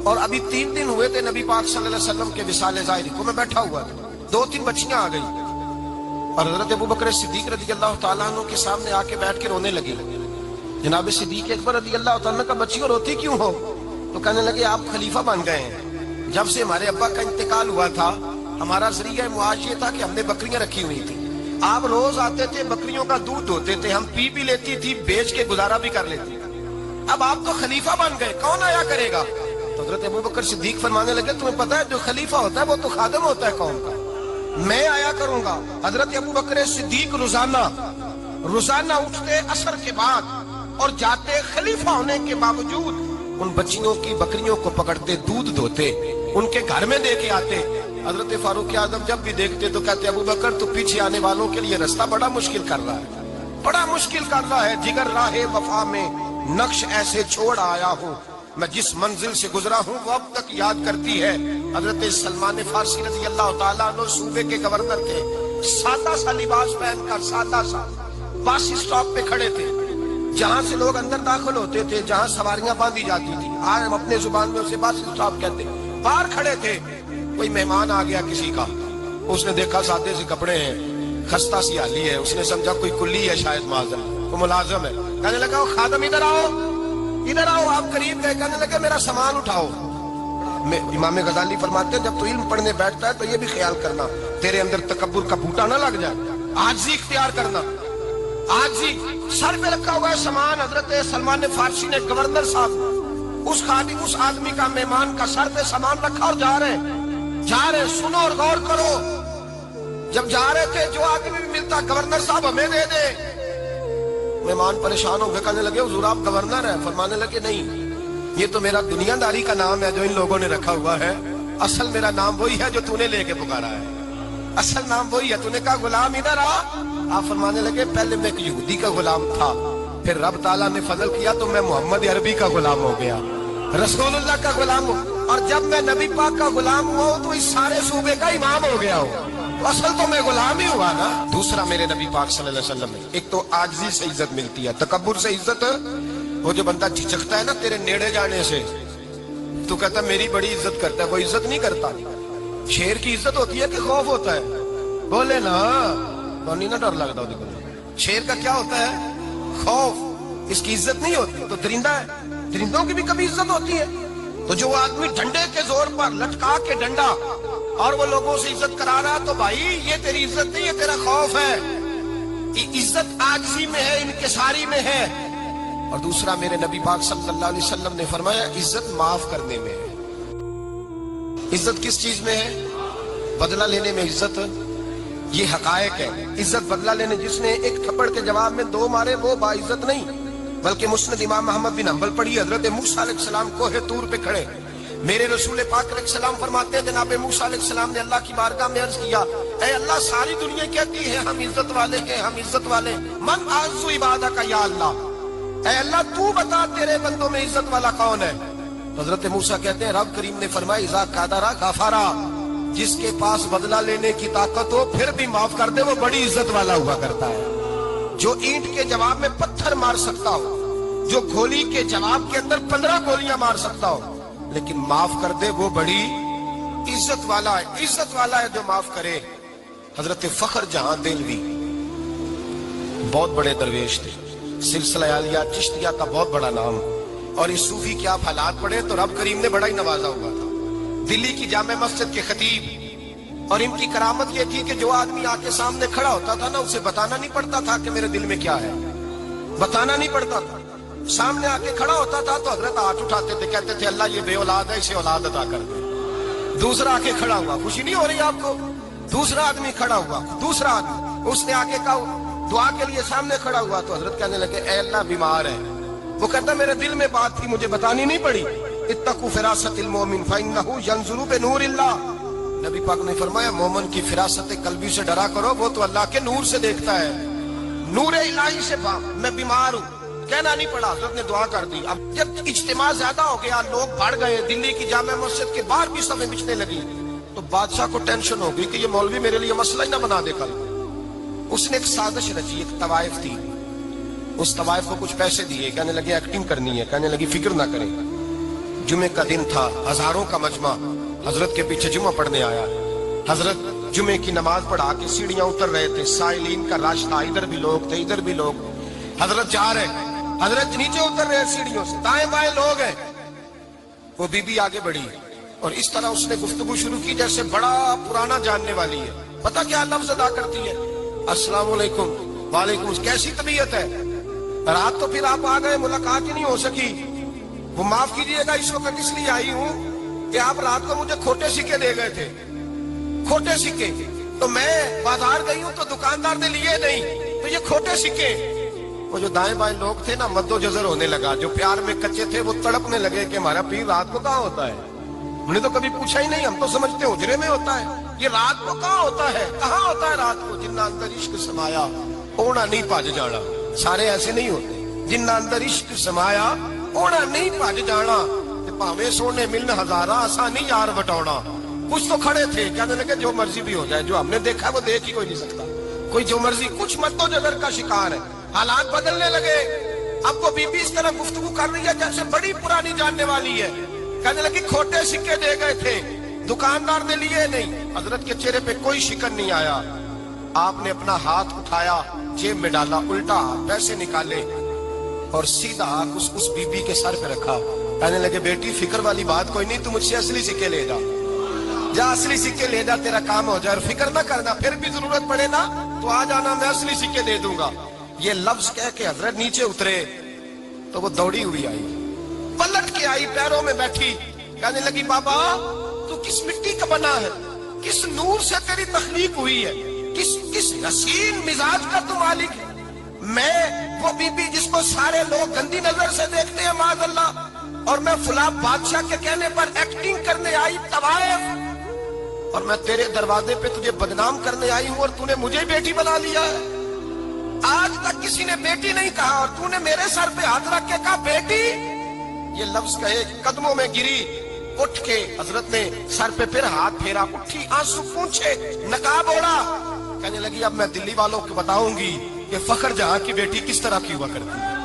اور ابھی 3 دن ہوئے تھے نبی پاک صلی اللہ علیہ وسلم کے وصال ظاہری کو. میں بیٹھا ہوا تھا، 2-3 بچیاں آ گئی، اور حضرت ابوبکر صدیق رضی اللہ تعالیٰ عنہ کے سامنے آ کے بیٹھ کے رونے لگی. جناب صدیق اکبر رضی اللہ تعالیٰ عنہ کا بچیوں روتی کیوں ہو؟ تو کہنے لگے آپ خلیفہ بن گئے ہیں. جب سے ہمارے ابا کا انتقال ہوا تھا ہمارا ذریعہ معاش یہ تھا کہ ہم نے بکریاں رکھی ہوئی تھی. آپ روز آتے تھے، بکریوں کا دودھ دھوتے تھے، ہم پی بھی لیتی تھی، بیچ کے گزارا بھی کر لیتی. اب آپ تو خلیفہ بن گئے، کون آیا کرے گا؟ تو حضرت ابوبکر صدیق فرمانے لگے تمہیں پتہ ہے جو خلیفہ ہوتا ہے وہ تو خادم ہوتا ہے قوم کا، میں آیا کروں گا. حضرت ابوبکر صدیق روزانہ اٹھتے عصر کے بعد اور جاتے، خلیفہ ہونے کے باوجود ان بچیوں کی بکریوں کو پکڑتے، دودھ دھوتے، ان کے گھر میں دے کے آتے. حضرت فاروق اعظم جب بھی دیکھتے تو کہتے ابوبکر تو پیچھے آنے والوں کے لیے راستہ بڑا مشکل کر رہا ہے، بڑا مشکل کر رہا ہے. جگر راہ وفا میں نقش ایسے چھوڑ آیا ہوں، میں جس منزل سے گزرا ہوں وہ اب تک یاد کرتی ہے. حضرت سلمان فارسی رضی اللہ تعالیٰ عنہ صوبے کے گورنر تھے، سادہ سا لباس پہن کر سادہ سا باس اسٹاپ پہ کھڑے تھے، جہاں سے لوگ اندر داخل ہوتے تھے، جہاں سواریاں باندھی جاتی تھی. آج ہم اپنے زبان میں اسے باس اسٹاپ کہتے ہیں. باہر کھڑے تھے، کوئی مہمان آ گیا کسی کا، اس نے دیکھا سادے سے کپڑے ہیں، خستہ سی حالی ہے، اس نے سمجھا کوئی کلی ہے، شاید معذر کوئی ملازم ہے. کہنے لگا وہ خادم ادھر آؤ، ادھر آؤ. آپ قریب گئے، کہنے لگے میرا سامان اٹھاؤ. امام غزالی فرماتے ہیں جب تو علم پڑھنے بیٹھتا ہے تو یہ بھی خیال کرنا تیرے اندر تکبر کا بوٹا نہ لگ جائے. عاجزی اختیار کرنا، عاجزی. سر پہ رکھا ہوا ہے سامان. حضرت سلمان فارسی نے گورنر صاحب اس خادم، اس آدمی کا، مہمان کا سر پہ سامان رکھا اور جا رہے. سنو اور غور کرو. جب جا رہے تھے جو آدمی بھی ملتا گورنر صاحب ہمیں دے دے. مہمان پریشان ہو گئے، کہنے لگے حضور آپ گورنر ہیں؟ فرمانے لگے نہیں، یہ تو میرا دنیا داری کا نام ہے جو ان لوگوں نے رکھا ہوا ہے. اصل میرا نام وہی ہے جو تو نے لے کے پکارا ہے، اصل نام وہی ہے. تو نے کہا غلام ادھر آ. آپ فرمانے لگے پہلے میں ایک یہودی کا غلام تھا، پھر رب تعالیٰ نے فضل کیا تو میں محمد عربی کا غلام ہو گیا، رسول اللہ کا غلام ہوں، اور جب میں نبی پاک کا غلام ہوا ہوں تو اس سارے صوبے کا امام ہو گیا ہوں. اصل تو میں غلام ہی ہوا نا. دوسرا میرے نبی پاک صلی اللہ علیہ وسلم میں ایک تو عاجزی سے عزت ملتی ہے، تکبر سے عزت. وہ جو بندہ جھجکتا ہے نا تیرے نیڑے جانے سے، تو کہتا میری بڑی عزت کرتا ہے، وہ عزت نہیں کرتا. شیر کی عزت ہوتی ہے کہ خوف ہوتا ہے؟ بولے نا تو نہیں نا ڈر لگتا. شیر کا کیا ہوتا ہے؟ خوف. اس کی عزت نہیں ہوتی. تو درندہ ہے، درندوں کی بھی کبھی عزت ہوتی ہے. تو جو آدمی ڈنڈے کے زور پر لٹکا کے ڈنڈا اور وہ لوگوں سے عزت کرا رہا، تو بھائی یہ تیری عزت نہیں، یہ تیرا خوف ہے. عزت عاجزی میں ہے، انکساری میں ہے. اور دوسرا میرے نبی پاک صلی اللہ علیہ وسلم نے فرمایا عزت معاف کرنے میں ہے. عزت کس چیز میں ہے؟ بدلہ لینے میں عزت. یہ حقائق ہے. عزت بدلہ لینے، جس نے ایک تھپڑ کے جواب میں 2 مارے وہ باعزت نہیں. بلکہ مسند امام محمد بن حنبل پڑھی، حضرت موسیٰ علیہ السلام کوہ طور پہ کھڑے، میرے رسول پاک علیہ السلام فرماتے ہیں جناب موسیٰ علیہ السلام نے اللہ کی بارگاہ میں عرض کیا، اے اللہ ساری دنیا کہتی ہے ہم عزت والے ہیں، ہم عزت والے، من اعز عبادہ کا یا اللہ، اے اللہ تو بتا تیرے بندوں میں عزت والا کون ہے؟ حضرت موسیٰ کہتے ہیں رب کریم نے فرمایا اذا قادرا غفارا، جس کے پاس بدلہ لینے کی طاقت ہو پھر بھی معاف کر دے وہ بڑی عزت والا ہوا کرتا ہے. جو اینٹ کے جواب میں پتھر مار سکتا ہو، جو گولی کے جواب کے اندر 15 گولیاں مار سکتا ہو، لیکن معاف کر دے وہ بڑی عزت والا ہے. عزت والا ہے جو معاف کرے. حضرت فخر جہاں دہلوی بہت بڑے درویش تھے، سلسلہ عالیہ چشتیہ کا بہت بڑا نام، اور اس صوفی کے آپ حالات پڑھے تو رب کریم نے بڑا ہی نوازا ہوا تھا. دلی کی جامع مسجد کے خطیب، اور ان کی کرامت یہ تھی کہ جو آدمی آ کے سامنے کھڑا ہوتا تھا نا اسے بتانا نہیں پڑتا تھا کہ میرے دل میں کیا ہے، بتانا نہیں پڑتا تھا. سامنے آ کے کھڑا ہوتا تھا تو حضرت ہاتھ اٹھاتے تھے، کہتے تھے اللہ یہ بے اولاد ہے اسے اولاد عطا کر دے. دوسرا آ کے کھڑا ہوا، خوشی نہیں ہو رہی آپ کو؟ دوسرا آدمی کھڑا ہوا، دوسرا آدمی اس نے آ کے کہا دعا کے لیے سامنے کھڑا ہوا تو حضرت کہنے لگے اے اللہ بیمار ہے. وہ کہتا میرے دل میں بات تھی مجھے بتانی نہیں پڑی. اتقوا فراست المؤمن فانه ينظر بنور اللہ. نبی پاک نے فرمایا مومن کی فراست قلبی سے ڈرا کرو، وہ تو اللہ کے نور سے دیکھتا ہے، نور الہی سے. میں بیمار ہوں کہنا نہیں پڑا، حضرت نے دعا کر دی. اب جب اجتماع زیادہ ہو گیا، لوگ بڑھ گئے، دلی کی جامع مسجد کے باہر بھی صفیں بچھنے لگی، تو بادشاہ کو ٹینشن ہو گئی کہ یہ مولوی میرے لیے مسئلہ ہی نہ بنا دے کل. اس نے ایک سازش رچی، ایک طوائف تھی، اس طوائف کو کچھ پیسے دیے، کہنے لگے ایکٹنگ کرنی ہے، کہنے لگی فکر نہ کریں. جمعے کا دن تھا، ہزاروں کا مجمع حضرت کے پیچھے جمعہ پڑھنے آیا. حضرت جمعے کی نماز پڑھا کے سیڑھیاں اتر رہے تھے، سائلین کا رش تھا، ادھر بھی لوگ تھے ادھر بھی لوگ. حضرت جا رہے، حضرت نیچے اتر رہے سیڑھیوں سے، دائیں بائیں لوگ ہیں. وہ بی بی آگے بڑھی اور اس طرح اس نے گفتگو شروع کی جیسے بڑا پرانا جاننے والی ہے. پتہ کیا لفظ ادا کرتی ہے؟ السلام علیکم. وعلیکم. کیسی طبیعت ہے؟ رات تو پھر آپ آ گئے، ملاقات ہی نہیں ہو سکی. وہ معاف کیجئے گا اس وقت اس لیے آئی ہوں کہ آپ رات کو مجھے کھوٹے سکے دے گئے تھے، کھوٹے سکے. تو میں بازار گئی ہوں تو دکاندار نے لیے نہیں، تو یہ کھوٹے سکے. وہ جو دائیں بائیں لوگ تھے نا مد و جزر ہونے لگا. جو پیار میں کچے تھے وہ تڑپنے لگے کہ ہمارا پیر رات کو کہاں ہوتا ہے. ہم نے تو کبھی پوچھا ہی نہیں، ہم تو سمجھتے حجرے میں ہوتا ہے، یہ رات کو کہاں ہوتا ہے، کہاں ہوتا ہے رات کو. جنہ اندر عشق سمایا اونا نہیں پاج جانا. سارے ایسے نہیں ہوتے. جنہ اندر عشق سمایا اونا نہیں پاج جانا. پاوے سونے ملن ہزارہ آسانی یار بٹونا. کچھ تو کھڑے تھے کہنے لگے جو مرضی بھی ہو جائے، جو ہم نے دیکھا وہ دیکھ ہی کوئی نہیں سکتا، کوئی جو مرضی. کچھ مد و جزر کا شکار ہے. حالات بدلنے لگے. اب وہ بی بی اس طرح گفتگو کر رہی ہے جیسے بڑی پرانی جاننے والی ہے. کہنے لگی کھوٹے سکے دے گئے تھے، دکاندار نے لیے نہیں. حضرت کے چہرے پہ کوئی شکن نہیں آیا. آپ نے اپنا ہاتھ اٹھایا، جیب میں ڈالا، الٹا پیسے نکالے اور سیدھا اس بی بی کے سر پہ رکھا. کہنے لگے بیٹی فکر والی بات کوئی نہیں، تم مجھ سے اصلی سکے لے جا، جا اصلی سکے لے جا، تیرا کام ہو جائے. اور فکر نہ کرنا، پھر بھی ضرورت پڑے نا تو آ جانا، میں اصلی سکے دے دوں گا. یہ لفظ کہہ کے حضرت نیچے اترے تو وہ دوڑی ہوئی آئی، پلٹ کے آئی، پیروں میں بیٹھی. کہنے لگی بابا تو کس مٹی کا بنا ہے، کس نور سے تیری تخلیق ہوئی ہے، کس حسین مزاج کا تو مالک ہے. میں وہ بی بی جس کو سارے لوگ گندی نظر سے دیکھتے ہیں معاذ اللہ، اور میں فلاں بادشاہ کے کہنے پر ایکٹنگ کرنے آئی طوائف، اور میں تیرے دروازے پہ تجھے بدنام کرنے آئی ہوں اور تو نے مجھے بیٹی بنا لیا ہے. آج تک کسی نے بیٹی نہیں کہا اور تو نے میرے سر پہ ہاتھ رکھ کے کہا بیٹی. یہ لفظ کہے قدموں میں گری، اٹھ کے حضرت نے سر پہ پھر ہاتھ پھیرا، اٹھی آنسو پونچھے، نقاب اوڑا. کہنے لگی اب میں دلی والوں کو بتاؤں گی کہ فخر جہاں کی بیٹی کس طرح کی ہوا کرتی ہے،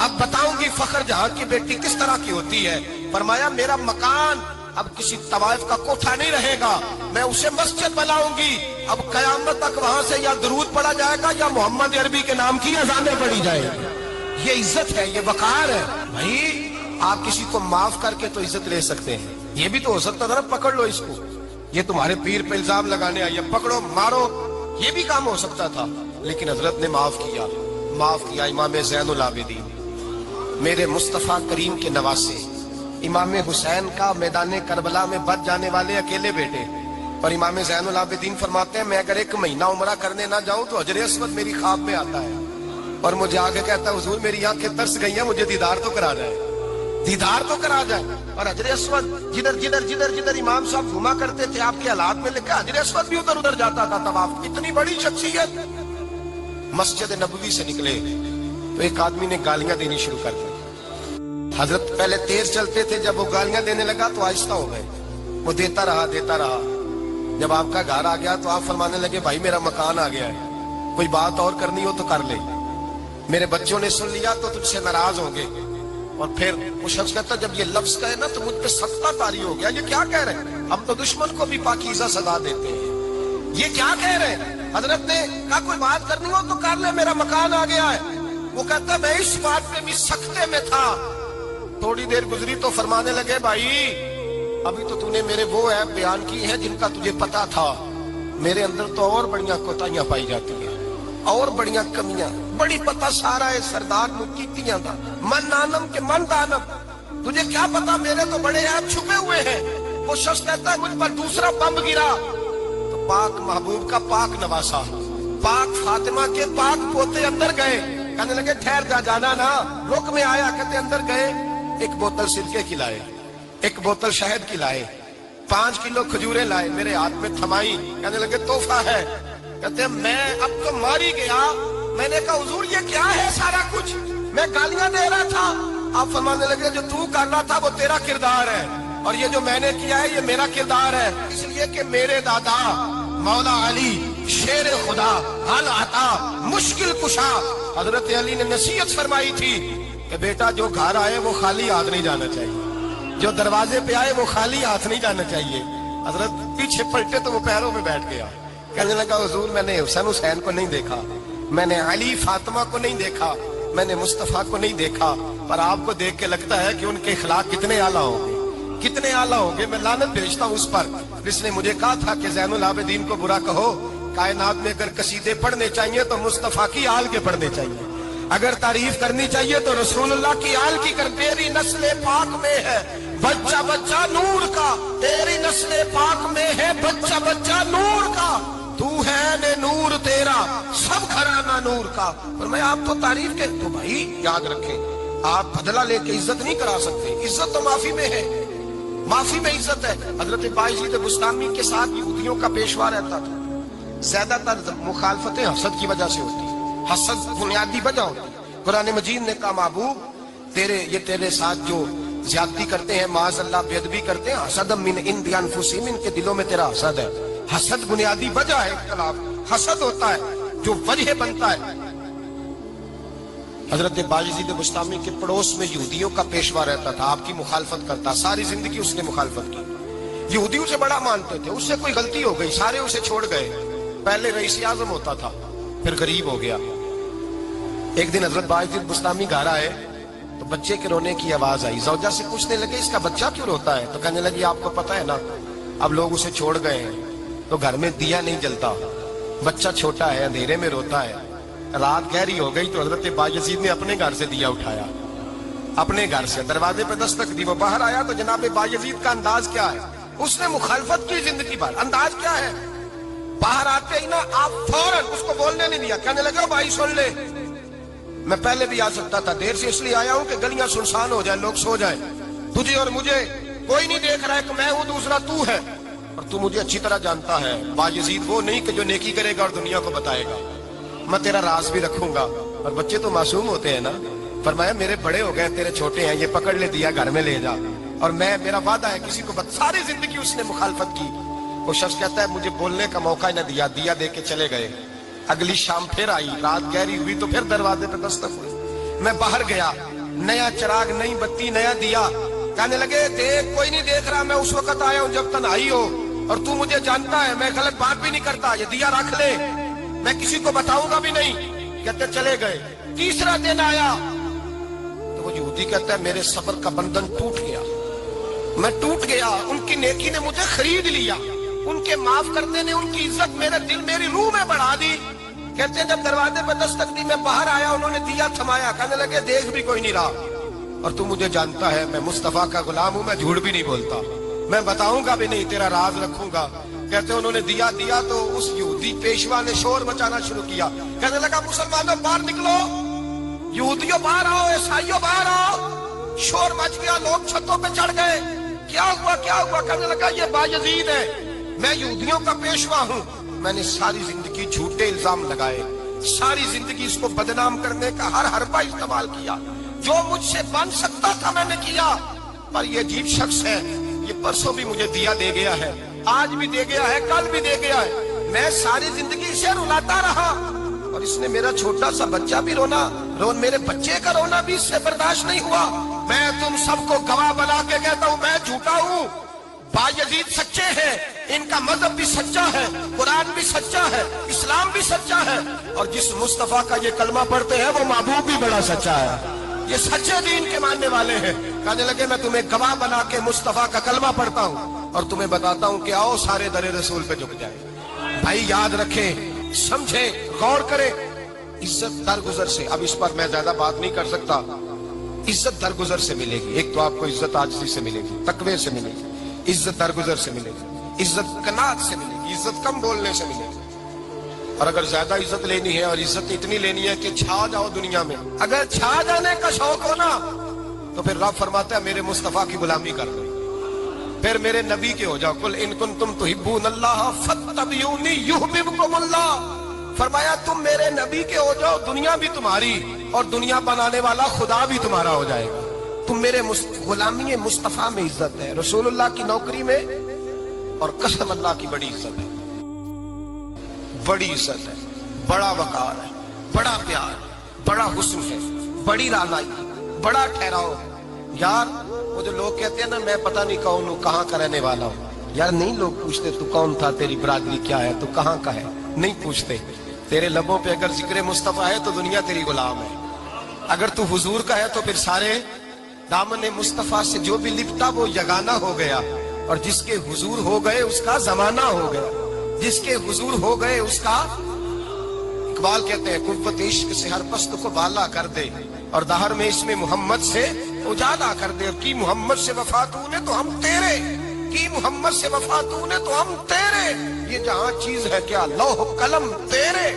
اب بتاؤں گی فخر جہاں کی بیٹی کس طرح کی ہوتی ہے. فرمایا میرا مکان اب کسی طوائف کا کوٹھا نہیں رہے گا، میں اسے مسجد بناؤں گی. اب قیامت تک وہاں سے یا درود پڑھا جائے گا یا محمد عربی کے نام کی اذانیں پڑھی جائے گی. یہ عزت ہے، یہ وقار ہے. بھائی آپ کسی کو معاف کر کے تو عزت لے سکتے ہیں. یہ بھی تو ہو سکتا تھا نا پکڑ لو اس کو, یہ تمہارے پیر پہ الزام لگانے آئی ہے, پکڑو مارو, یہ بھی کام ہو سکتا تھا. لیکن حضرت نے معاف کیا. امام زین العابدین میرے مصطفیٰ کریم کے نواسے, امام حسین کا میدان کربلا میں بچ جانے والے اکیلے بیٹے. اور امام زین العابدین فرماتے ہیں میں اگر 1 مہینہ عمرہ کرنے نہ جاؤں تو حجر اسود میری خواب میں آتا ہے اور مجھے آگے کہتا ہے حضور میری آنکھیں ترس گئی ہیں, مجھے دیدار تو کرا جائے. اور حجر اسود جدھر امام صاحب گھما کرتے تھے آپ کے حالات میں لکھا حجر اسود بھی ادھر جاتا تھا طواف. اتنی بڑی شخصیت. مسجد نبوی سے نکلے تو ایک آدمی نے گالیاں دینی شروع کر دی. حضرت پہلے تیز چلتے تھے, جب وہ گالیاں دینے لگا تو آہستہ ہو گئے. وہ دیتا رہا. جب آپ کا گھر آ گیا تو آپ فرمانے لگے بھائی میرا مکان آ گیا ہے, کوئی بات اور کرنی ہو تو کر لے. میرے بچوں نے سن لیا تو تجھ سے ناراض ہوں گے. اور پھر وہ شخص کہتا جب یہ لفظ کہے نا تو مجھ پہ صدقہ طاری ہو گیا. یہ کیا کہہ رہے ہیں, ہم تو دشمن کو بھی پاکیزہ سزا دیتے ہیں, یہ کیا کہہ رہے ہیں. حضرت نے کہا کوئی بات کرنی ہو تو کر لے, میرا مکان آ گیا ہے. وہ کہتا میں اس بات پہ بھی سختے میں تھا. تھوڑی دیر گزری تو فرمانے لگے بھائی ابھی تو تو نے میرے وہ عیب بیان کی ہیں جن کا تجھے پتا تھا, میرے اندر تو اور بڑیاں کوتاہیاں پائی جاتی ہیں, اور بڑیاں کمیاں. بڑی پتا سارا ہے سردار مکیتیاں دا من نانم کے من دانم, تجھے کیا پتا میرے تو بڑے عیب چھپے ہوئے ہیں. وہ شخص کہتا ہے مجھ پر دوسرا بم گرا تو پاک محبوب کا پاک نواسا, پاک فاطمہ کے پاک پوتے اندر گئے. کہنے لگے ٹھہر جانا نا, رک میں آیا. کہتے اندر گئے, 1 بوتل سرکے کی لائے, 1 بوتل شہد کی لائے, 5 کلو کھجوریں لائے, میرے ہاتھ میں تھمائی. کہنے لگے تحفہ ہے. کہتے میں اب تو ماری گیا. میں نے کہا حضور یہ کیا ہے سارا کچھ, میں گالیاں دے رہا تھا. آپ فرمانے لگے جو تو کر رہا تھا وہ تیرا کردار ہے اور یہ جو میں نے کیا ہے یہ میرا کردار ہے. اس لیے کہ میرے دادا مولا علی شیر خدا حل عطا مشکل کشا, حضرت علی نے نصیحت فرمائی تھی کہ بیٹا جو گھر آئے وہ خالی ہاتھ نہیں جانا چاہیے, جو دروازے پہ آئے وہ خالی ہاتھ نہیں جانا چاہیے. حضرت پیچھے پلٹے تو وہ پیروں پہ بیٹھ گیا. کہنے لگا حضور میں نے حسین کو نہیں دیکھا, میں نے علی فاطمہ کو نہیں دیکھا, میں نے مصطفیٰ کو نہیں دیکھا, پر آپ کو دیکھ کے لگتا ہے کہ ان کے اخلاق کتنے اعلیٰ ہوں گے, کتنے اعلیٰ ہوں گے. میں لعنت بھیجتا ہوں اس پر جس نے مجھے کہا تھا کہ زین العابدین کو برا کہو. کائنات میں اگر قصیدے پڑھنے چاہیے تو مصطفیٰ کی آل کے پڑھنے چاہیے, اگر تعریف کرنی چاہیے تو رسول اللہ کی آل کی کر. تیری نسل پاک میں ہے بچہ بچہ نور کا, تیری نسل پاک میں ہے بچہ بچہ نور کا, تو ہے نے نور تیرا سب گھرانہ نور کا. اور میں آپ تو تعریف کے تو بھائی یاد رکھیں, آپ بدلہ لے کے عزت نہیں کرا سکتے. عزت تو معافی میں ہے, معافی میں عزت ہے. حضرت بایزید بستامی کے ساتھ یہودیوں کا پیشوا رہتا تھا. زیادہ تر مخالفتیں حسد کی وجہ سے ہوتی, حسد بنیادی وجہ ہوتی. قرآن مجید نے کہا محبوب تیرے ساتھ جو زیادتی کرتے ہیں معاذ اللہ بے ادبی کرتے ہیں, حسد من عند انفسہم, ان کے دلوں میں تیرا حسد ہے. حسد بنیادی وجہ ہے اختلاف, حسد ہوتا ہے جو وجہ بنتا ہے. حضرت بایزید بستامی کے پڑوس میں یہودیوں کا پیشوا رہتا تھا, آپ کی مخالفت کرتا, ساری زندگی اس نے مخالفت کی. یہودی اسے بڑا مانتے تھے, اس سے کوئی غلطی ہو گئی سارے اسے چھوڑ گئے. پہلے رئیس اعظم ہوتا تھا پھر غریب ہو گیا. ایک دن حضرت بایزید بستامی گھر آئے تو بچے کے رونے کی آواز آئی. زوجہ سے پوچھنے لگے اس کا بچہ کیوں روتا ہے, تو کہنے لگی آپ کو پتا ہے نا اب لوگ اسے چھوڑ گئے ہیں تو گھر میں دیا نہیں جلتا, بچہ چھوٹا ہے اندھیرے میں روتا ہے. رات گہری ہو گئی تو حضرت بایزید نے اپنے گھر سے دیا اٹھایا, اپنے گھر سے دروازے پہ دستک دی. وہ باہر آیا تو جناب بایزید کا انداز کیا ہے, اس نے مخالفت کی زندگی بھر. انداز کیا ہے, باہر آتے ہی نا آپ فوراً اس کو بولنے نہیں دیا. کہنے لگا بھائی سن لے, میں پہلے بھی آ سکتا تھا, دیر سے اس لیے آیا ہوں کہ گلیاں سنسان ہو جائیں, لوگ سو جائیں. تجھے اور مجھے کوئی نہیں دیکھ رہا ہے کہ میں ہوں دوسرا تو ہے, اور تو مجھے اچھی طرح جانتا ہے. بایزید وہ نہیں کہ جو نیکی کرے گا اور دنیا کو بتائے گا. میں تیرا راز بھی رکھوں گا. اور بچے تو معصوم ہوتے ہیں نا. فرمایا میرے بڑے ہو گئے, تیرے چھوٹے ہیں, یہ پکڑ لے دیا گھر میں لے جا, اور میں میرا وعدہ ہے کسی کو ساری زندگی اس نے مخالفت کی. وہ شخص کہتا ہے مجھے بولنے کا موقع نہ دیا, دیا دے کے چلے گئے. اگلی شام پھر آئی, رات گہری ہوئی تو پھر دروازے پہ دستک ہوئی. میں باہر گیا, نیا چراغ, نئی بتی, نیا دیا. کہنے لگے دیکھ کوئی نہیں دیکھ رہا, میں اس وقت آیا ہوں جب تنہائی ہو, اور تو مجھے جانتا ہے میں غلط بات بھی نہیں کرتا, یہ دیا رکھ لے, میں کسی کو بتاؤں گا بھی نہیں. کہتے چلے گئے. تیسرا دن آیا تو وہ وہ یہودی کہتا ہے میرے صبر کا بندھن ٹوٹ گیا، میں ٹوٹ گیا، ان کی نیکی نے مجھے خرید لیا، ان کے معاف کرنے نے ان کی عزت میرے دل میری روح میں بڑھا دی۔ کہتے ہیں جب دروازے پر دستک دی میں باہر آیا، انہوں نے دیا تھمایا، کہنے لگے دیکھ بھی کوئی نہیں رہا، اور تو مجھے جانتا ہے میں مصطفیٰ کا غلام ہوں، میں جھوٹ بھی نہیں بولتا، میں بتاؤں گا بھی نہیں، تیرا راز رکھوں گا۔ کہتے انہوں نے دیا تو اس یہودی پیشوا نے شور مچانا شروع کیا، کہنے لگا مسلمانوں باہر نکلو، یہودیوں باہر آؤ، عیسائیوں باہر آؤ۔ شور مچ گیا، لوگ چھتوں پہ چڑھ گئے، کیا ہوا کیا ہوا؟ کہنے لگا یہ بایزید ہے، میں یہودیوں کا پیشوا ہوں، میں نے ساری زندگی جھوٹے الزام لگائے، ساری زندگی اس کو بدنام کرنے کا ہر حربہ استعمال کیا، جو مجھ سے بن سکتا تھا میں نے کیا، پر یہ عجیب شخص ہے، یہ پرسوں بھی مجھے دیا دے گیا ہے، آج بھی دے گیا ہے، کل بھی دے گیا ہے، میں ساری زندگی اسے رلاتا رہا، اور اس نے میرا چھوٹا سا بچہ بھی میرے بچے کا رونا بھی اس سے برداشت نہیں ہوا۔ میں تم سب کو گواہ بنا کے کہتا ہوں میں جھوٹا ہوں، بایزید سچے ہیں، ان کا مذہب بھی سچا ہے، قرآن بھی سچا ہے، اسلام بھی سچا ہے، اور جس مصطفیٰ کا یہ کلمہ پڑھتے ہیں وہ محبوب بھی بڑا سچا ہے، یہ سچے دین کے ماننے والے ہیں۔ کہنے لگے میں تمہیں گواہ بنا کے مصطفیٰ کا کلمہ پڑھتا ہوں اور تمہیں بتاتا ہوں کہ آؤ سارے در رسول پہ جھک جائے۔ بھائی یاد رکھیں، سمجھیں، غور کریں، عزت درگزر سے، اب اس پر میں زیادہ بات نہیں کر سکتا، عزت درگزر سے ملے گی۔ ایک تو آپ کو عزت عاجزی سے ملے گی، تقوی سے ملے گی، عزت درگزر سے ملے گی، عزت قناعت سے ملے گی، عزت کم بولنے سے ملے گی، اور اگر زیادہ عزت لینی ہے اور عزت اتنی لینی ہے کہ چھا جاؤ دنیا میں، اگر چھا جانے کا شوق ہو نا تو پھر رب فرماتا ہے میرے مصطفیٰ کی غلامی کر دو، پھر میرے نبی کے ہو جاؤ، قل ان کنتم تحبون اللہ فاتبعونی یحببکم اللہ۔ فرمایا تم میرے نبی کے ہو جاؤ، دنیا بھی تمہاری اور دنیا بنانے والا خدا بھی تمہارا ہو جائے گا۔ تم میرے غلامی مصطفیٰ میں عزت ہے، رسول اللہ کی نوکری میں، اور قسم اللہ کی بڑی عزت ہے، بڑی عزت ہے، بڑا وقار ہے، بڑا پیار، بڑا حسن ہے، بڑی رانائی، بڑا ٹھہراؤ۔ یار وہ جو لوگ کہتے ہیں نا میں پتہ نہیں کون ہوں، کہاں کا رہنے والا ہوں، یار نہیں لوگ پوچھتے تو کون تھا، تیری برادری کیا ہے، تو کہاں کا ہے، نہیں پوچھتے۔ تیرے لبوں پہ اگر ذکر مصطفیٰ ہے تو دنیا تیری غلام ہے، اگر تو حضور کا ہے تو پھر سارے دامن مصطفیٰ سے جو بھی لپٹا وہ یگانہ ہو گیا، اور جس کے حضور ہو گئے اس کا زمانہ ہو گیا، جس کے حضور ہو گئے اس کا، اقبال کہتے ہیں قوت عشق سے ہر پست کو بالا کر دے، اور دہر میں اس میں محمد سے اجالا کر دے، کی محمد سے وفا تو نے تو ہم تیرے، کی محمد سے وفا تو نے تو ہم تیرے، یہ جہاں چیز ہے کیا لوح قلم تیرے۔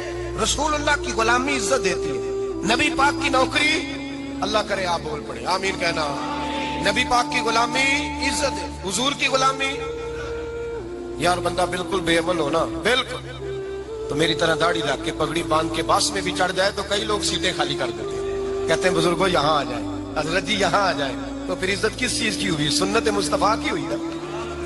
رسول اللہ کی غلامی عزت دیتی ہے، نبی پاک کی نوکری، اللہ کرے آپ بول پڑے آمین کہنا، نبی پاک کی غلامی عزت ہے، حضور کی غلامی۔ یار بندہ بالکل بے عمل ہونا، بالکل تو میری طرح داڑھی رکھ کے پگڑی باندھ کے باس میں بھی چڑھ جائے تو کئی لوگ سیٹیں خالی کر دیتے ہیں، کہتے ہیں بزرگوں یہاں آ جائے، حضرت جی یہاں آ جائے، تو پھر عزت کس چیز کی ہوئی؟ سنت مصطفیٰ کی ہوئی نا،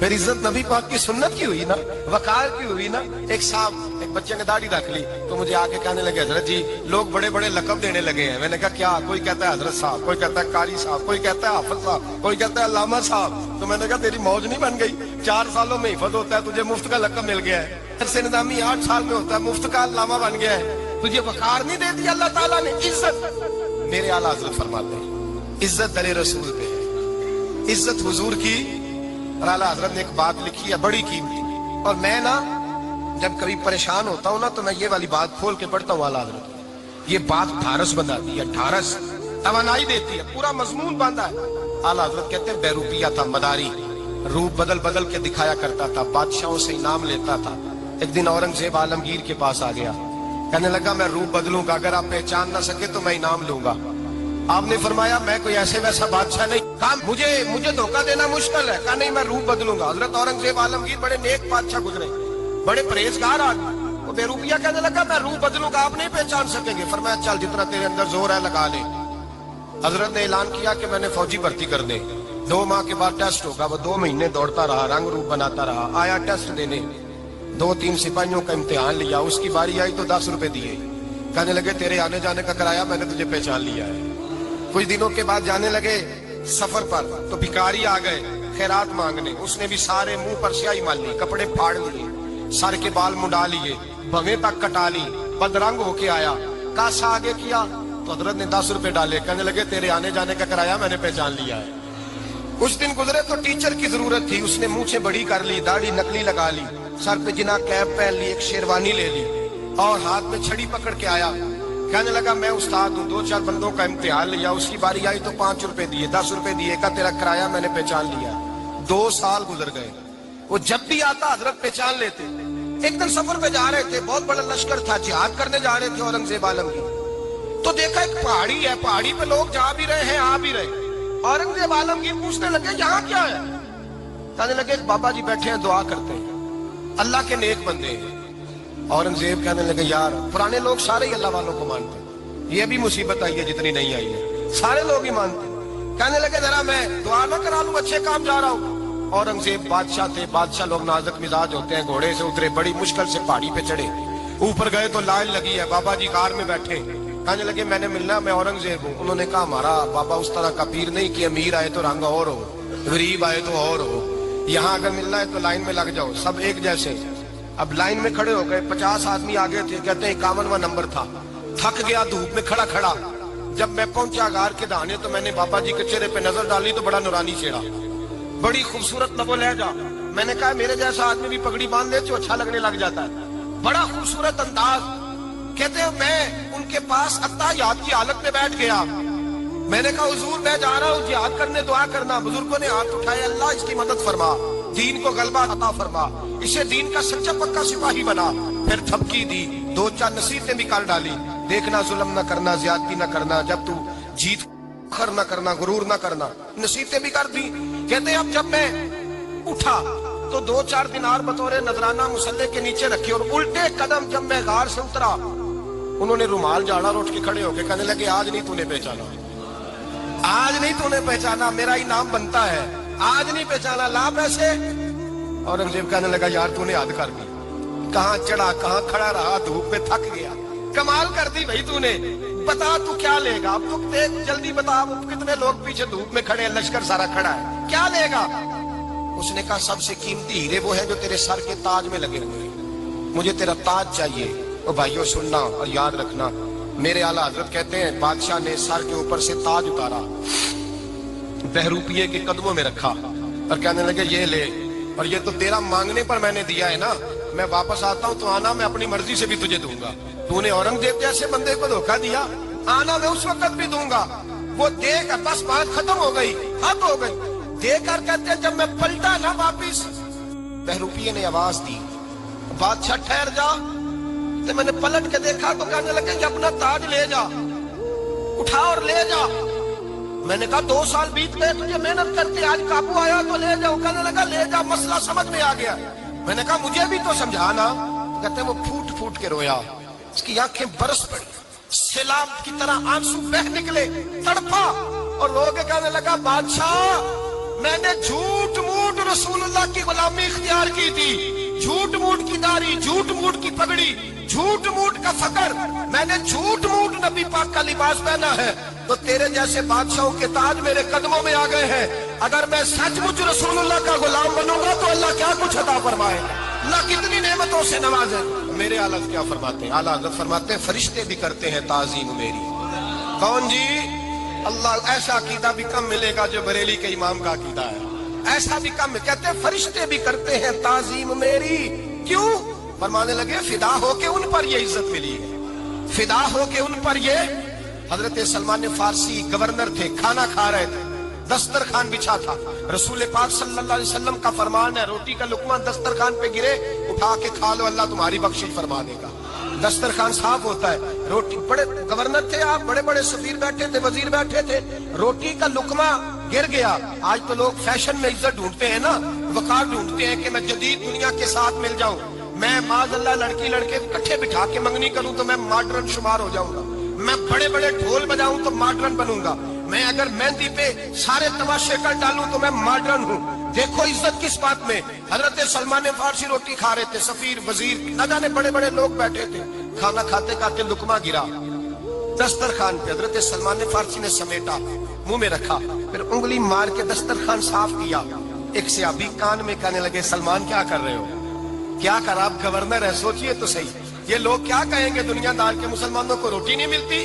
پھر عزت نبی پاک کی سنت کی ہوئی نا، وقار کی ہوئی نا۔ ایک صاحب ایک بچے نے داڑھی رکھ لی تو مجھے آگے کہنے لگے حضرت جی لوگ بڑے بڑے لقب دینے لگے ہیں۔ میں نے کہا کیا؟ کوئی کہتا ہے حضرت صاحب، کوئی کہتا ہے قاری صاحب، کوئی کہتا ہے حافظ صاحب، کوئی کہتا ہے علامہ صاحب۔ تو میں نے کہا تیری موج نہیں بن گئی، 4 سالوں میں حفظ ہوتا ہے، تجھے مفت کا لقب مل گیا ہے، سے نظامی 8 سال میں ہوتا ہے، مفت کا علامہ بن گیا ہے، تجھے وقار نہیں دے دیا اللہ تعالیٰ نے، عزت۔ میرے اعلیٰ حضرت فرماتے ہیں عزت در رسول پہ ہے، عزت حضور کی۔ اور اعلیٰ حضرت نے ایک بات لکھی ہے بڑی قیمتی، اور میں نا جب کبھی پریشان ہوتا ہوں نا تو میں یہ والی بات کھول کے پڑھتا ہوں اعلیٰ حضرت، یہ بات ڈھارس بندھاتی ہے، ڈھارس توانائی دیتی ہے، پورا مضمون باندھا ہے۔ اعلیٰ حضرت کہتے ہیں بیروپیہ تھا مداری، روپ بدل بدل کے دکھایا کرتا تھا، بادشاہوں سے انعام لیتا تھا۔ ایک دن اورنگزیب عالمگیر کے پاس آ گیا، کہنے لگا میں روپ بدلوں گا، اگر آپ پہچان نہ سکے تو میں انعام لوں گا۔ آپ نے فرمایا میں کوئی ایسے ویسا بادشاہ نہیں، کہا مجھے دھوکہ دینا مشکل ہے، کہا نہیں میں روپ بدلوں گا۔ حضرت اورنگزیب عالمگیر بڑے نیک بادشاہ گزرے، بڑے پرہیزگار آدمی، وہ بے روپیہ کہنے لگا میں روپ بدلوں گا، آپ نہیں پہچان سکیں گے۔ فرمایا چل جتنا تیرے اندر زور ہے لگا لے۔ حضرت نے اعلان کیا کہ میں نے فوجی بھرتی کر دے، 2 ماہ کے بعد ٹیسٹ ہوگا۔ وہ 2 مہینے دوڑتا رہا، رنگ روپ بناتا رہا، آیا ٹیسٹ دینے، 2-3 سپاہیوں کا امتحان لیا، اس کی باری آئی تو 10 روپے دیے، کہنے لگے تیرے آنے جانے کا کرایہ میں نے تجھے پہچان لیا ہے۔ کچھ دنوں کے بعد جانے لگے سفر پر تو بھکاری آ گئے خیرات مانگنے، اس نے بھی سارے منہ پر سیاہی مال لی، کپڑے پھاڑ لیے، سر کے بال منڈا لیے، بھویں تک کٹا لی، بدرنگ ہو کے آیا، کاسا آگے کیا، تو حضرت نے 10 روپے ڈالے، کہنے لگے تیرے آنے جانے کا کرایہ میں نے پہچان لیا ہے۔ کچھ دن گزرے تو ٹیچر کی ضرورت تھی، اس نے مونچھیں بڑی کر لی، داڑھی نکلی لگا لی، سر پہ جنا کیپ پہن لی، ایک شیروانی لے لی اور ہاتھ میں چھڑی پکڑ کے آیا، کہنے لگا میں استاد ہوں، 2-4 بندوں کا امتحان لیا، اس کی باری آئی تو 5 روپے دیے، 10 روپے دیے، کہا تیرا کرایہ میں نے پہچان لیا۔ 2 سال گزر گئے، وہ جب بھی آتا حضرت پہچان لیتے۔ ایک دن سفر پہ جا رہے تھے، بہت بڑا لشکر تھا، جہاد کرنے جا رہے تھے اورنگزیب عالمگیر، تو دیکھا ایک پہاڑی ہے، پہاڑی پہ لوگ جا بھی رہے ہیں آ بھی رہے۔ اورنگزیب عالمگیر پوچھنے لگے یہاں کیا ہے؟ کہنے لگے ایک بابا جی بیٹھے ہیں دعا کرتے ہیں، اللہ کے نیک بندے ہیں۔ اورنگزیب کہنے لگے یار پرانے لوگ سارے ہی اللہ والوں کو مانتے ہیں، یہ بھی مصیبت آئی ہے جتنی نہیں آئی ہے، سارے لوگ ہی مانتے ہیں۔ کہنے لگے ذرا میں دعا نہ کرا لوں، اچھے کام جا رہا ہوں۔ اورنگزیب بادشاہ تھے، بادشاہ لوگ نازک مزاج ہوتے ہیں، گھوڑے سے اترے، بڑی مشکل سے پہاڑی پہ چڑھے، اوپر گئے تو لائن لگی ہے، بابا جی کار میں بیٹھے، کہنے لگے میں نے ملنا، میں اورنگزیب ہوں۔ انہوں نے کہا ہمارا بابا اس طرح کا پیر نہیں کہ امیر آئے تو رنگ اور ہو، غریب آئے تو اور ہو، یہاں اگر ملنا ہے تو لائن میں لگ جاؤ، سب ایک جیسے۔ اب لائن میں کھڑے ہو گئے، 50 آدمی آگے تھے، کہتے ہیں 51واں نمبر تھا، تھک گیا دھوپ میں کھڑا کھڑا۔ جب میں پہنچا غار کے دہانے تو میں نے بابا جی کے چہرے پہ نظر ڈالی تو بڑا نورانی چہرہ، بڑی خوبصورت لب و لہجہ۔ میں نے کہا میرے جیسا آدمی بھی پگڑی باندھ دے تو اچھا لگنے لگ جاتا ہے، بڑا خوبصورت انداز۔ کہتے ہیں میں ان کے پاس اتحیات کی حالت میں بیٹھ گیا، میں نے کہا حضور میں جا رہا ہوں جہاد کرنے، دعا کرنا۔ بزرگوں نے ہاتھ اٹھائے، اللہ اس کی مدد فرما، دین کو غلبہ عطا فرما، اسے دین کا سچا پکا سپاہی بنا۔ پھر تھپکی دی، 2-4 نصیحتیں بھی کر ڈالی، دیکھنا ظلم نہ کرنا، زیادتی نہ کرنا، جب تو جیت خر نہ کرنا، غرور نہ کرنا، نصیحتیں بھی کر دی۔ کہتے ہیں اب جب میں اٹھا تو 2-4 دینار بطور نذرانہ مسلح کے نیچے رکھے، اور الٹے قدم جب میں غار سے اترا انہوں نے رومال جھاڑا اور اٹھ کے کھڑے ہو کے کہنے لگے آج نہیں تو نے پہچانا، آج نہیں تو نے پہچانا، میرا انعام بنتا ہے، آج نہیں پہچانا، لا پیسے۔ اورنگزیب کہنے لگا یار تو نے حد کر دی، کہاں چڑھا کہاں کھڑا رہا، دھوپ میں تھک گیا، کمال کر دی بھائی تو نے، بتا تو کیا لے گا، اب تو دیکھ جلدی بتا، کتنے لوگ پیچھے دھوپ میں کھڑے ہیں، لشکر سارا کھڑا ہے، کیا لے گا؟ اس نے کہا سب سے قیمتی ہیرے وہ ہے جو تیرے سر کے تاج میں لگے ہوئے، مجھے تیرا تاج چاہیے۔ اور بھائیو سننا اور یاد رکھنا، میرے اعلیٰ حضرت کہتے ہیں بادشاہ نے سر کے اوپر سے تاج اتارا، بہروپیے کے قدموں میں رکھا اور کہنے لگے یہ لے، اور یہ تو تیرا مانگنے پر میں نے دیا ہے نا، میں واپس آتا ہوں تو آنا میں اپنی مرضی سے بھی تجھے دوں گا، تو نے اورنگزیب جیسے بندے کو دھوکہ دیا، آنا میں اس وقت بھی دوں گا۔ وہ دے کر بس بات ختم ہو گئی، حد ہو گئی، دے کر کہتے ہیں جب میں پلٹا نہ واپس، بہروپیے نے آواز دی بادشاہ ٹھہر جا، تو میں نے پلٹ کے دیکھا تو کہنے لگے کہ اپنا تاج لے جا، اٹھا اور لے جا۔ میں نے کہا 2 سال بیت گئے تجھے محنت کرتے، آج قابو آیا تو لے جاؤ، کہنے لگا لے جا، مسئلہ سمجھ میں آ گیا۔ میں نے کہا مجھے بھی تو سمجھانا، کہتے ہیں وہ پھوٹ پھوٹ کے رویا، اس کی آنکھیں برس پڑی، سیلاب کی طرح آنسو بہ نکلے، تڑپا، اور لوگ کہنے لگا بادشاہ میں نے جھوٹ موٹ رسول اللہ کی غلامی اختیار کی تھی، جھوٹ موٹ کی داڑھی، جھوٹ موٹ کی پگڑی، جھوٹ موٹ کا فقر، میں نے جھوٹ موٹ نبی پاک کا لباس پہنا ہے، تو تیرے جیسے بادشاہوں کے تاج میرے قدموں میں آ گئے ہیں، اگر میں سچ مچ رسول اللہ کا غلام بنوں گا تو اللہ کیا کچھ عطا فرمائے، اللہ کتنی نعمتوں سے نوازے۔ میرے اعلیٰ کیا فرماتے ہیں؟ اعلیٰ حضرت فرماتے ہیں فرشتے بھی کرتے ہیں تعظیم میری۔ کون جی؟ اللہ، ایسا عقیدہ بھی کم ملے گا جو بریلی کے امام کا عقیدہ ہے، ایسا بھی کم، کہتے ہیں فرشتے بھی کرتے ہیں تعظیم میری۔ کیوں؟ فرمانے لگے فدا ہو کے ان پر یہ عزت ملی ہے، فدا ہو کے ان پر یہ۔ حضرت سلمان فارسی گورنر تھے، کھانا کھا رہے تھے، دسترخوان بچھا تھا، رسول پاک صلی اللہ علیہ وسلم کا فرمان ہے روٹی کا لقمہ دسترخوان پہ گرے اٹھا کے کھا لو، اللہ تمہاری بخشش فرما دے گا۔ دسترخوان صاف ہوتا ہے، روٹی، بڑے گورنر تھے آپ، بڑے بڑے سفیر بیٹھے تھے، وزیر بیٹھے تھے، روٹی کا لقمہ گر گیا۔ آج تو لوگ فیشن میں عزت ڈھونڈتے ہیں نا، وقار ڈھونڈتے ہیں کہ میں جدید دنیا کے ساتھ مل جاؤں، میں معاذ اللہ لڑکی لڑکے اکٹھے بٹھا کے منگنی کروں تو میں ماڈرن شمار ہو جاؤں گا، میں بڑے بڑے ڈھول بجاؤں تو ماڈرن بنوں گا، میں اگر مہندی پہ سارے تماشے کر ڈالوں تو میں ماڈرن ہوں۔ دیکھو عزت کس بات میں۔ حضرت سلمان فارسی روٹی کھا رہے تھے، سفیر وزیر نہ جانے بڑے بڑے لوگ بیٹھے تھے، کھانا کھاتے کھاتے لقمہ گرا دسترخوان پہ، حضرت سلمان فارسی نے سمیٹا، منہ میں رکھا، پھر انگلی مار کے دسترخوان صاف کیا۔ ایک صحابی کان میں کہنے لگے سلمان کیا کر رہے ہو، کیا کر، آپ گورنر ہے، سوچئے تو صحیح، یہ لوگ کیا کہیں گے دنیا دار کے، مسلمانوں کو روٹی نہیں ملتی،